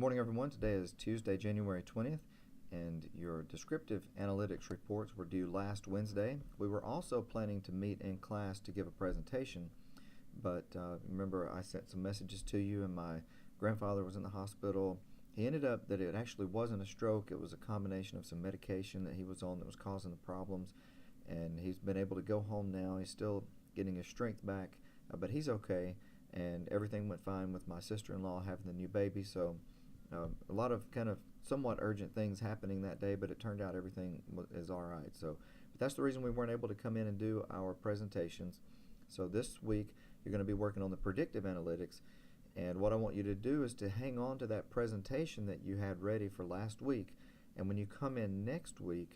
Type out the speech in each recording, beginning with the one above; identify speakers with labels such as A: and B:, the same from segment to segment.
A: Morning, everyone. Today is Tuesday, January 20th, and your descriptive analytics reports were due last Wednesday. We were also planning to meet in class to give a presentation, but remember I sent some messages to you, and my grandfather was in the hospital. He ended up that it actually wasn't a stroke. It was a combination of some medication that he was on that was causing the problems, and he's been able to go home now. He's still getting his strength back, but he's okay, and everything went fine with my sister-in-law having the new baby. So a lot of kind of somewhat urgent things happening that day, but it turned out everything is all right. So but that's the reason we weren't able to come in and do our presentations. So this week you're going to be working on the predictive analytics, and what I want you to do is to hang on to that presentation that you had ready for last week, and when you come in next week,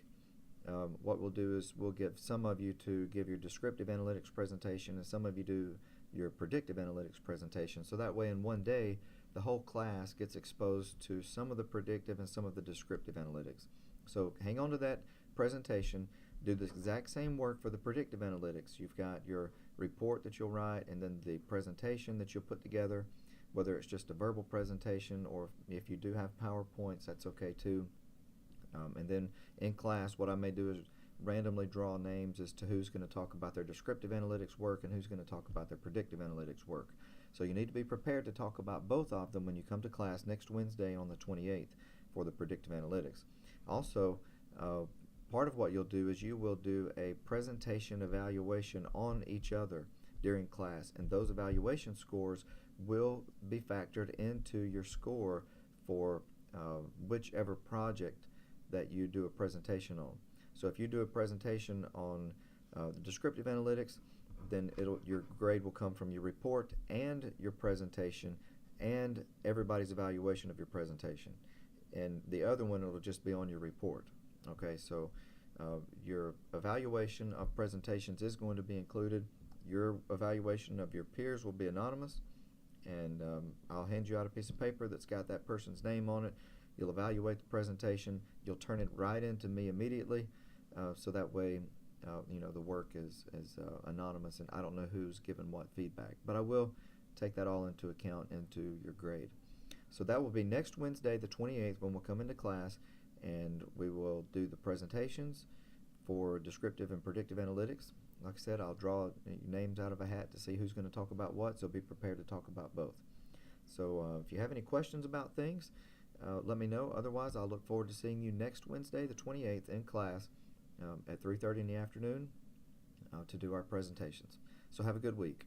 A: what we'll do is we'll give some of you to give your descriptive analytics presentation, and some of you do your predictive analytics presentation. So that way in one day the whole class gets exposed to some of the predictive and some of the descriptive analytics. So hang on to that presentation, do the exact same work for the predictive analytics. You've got your report that you'll write, and then the presentation that you'll put together, whether it's just a verbal presentation or if you do have PowerPoints, that's okay too. And then in class what I may do is randomly draw names as to who's going to talk about their descriptive analytics work and who's going to talk about their predictive analytics work. So you need to be prepared to talk about both of them when you come to class next Wednesday on the 28th for the predictive analytics. Also, part of what you'll do is you will do a presentation evaluation on each other during class, and those evaluation scores will be factored into your score for whichever project that you do a presentation on. So if you do a presentation on the descriptive analytics, then your grade will come from your report and your presentation and everybody's evaluation of your presentation. And the other one, it'll just be on your report. Okay, so your evaluation of presentations is going to be included. Your evaluation of your peers will be anonymous, and I'll hand you out a piece of paper that's got that person's name on it. You'll evaluate the presentation. You'll turn it right into me immediately, so that way the work is anonymous, and I don't know who's given what feedback, but I will take that all into account into your grade. So that will be next Wednesday, the 28th, when we'll come into class, and we will do the presentations for descriptive and predictive analytics. Like I said, I'll draw names out of a hat to see who's going to talk about what, so be prepared to talk about both. So if you have any questions about things, let me know. Otherwise, I'll look forward to seeing you next Wednesday, the 28th, in class at 3:30 in the afternoon to do our presentations. So have a good week.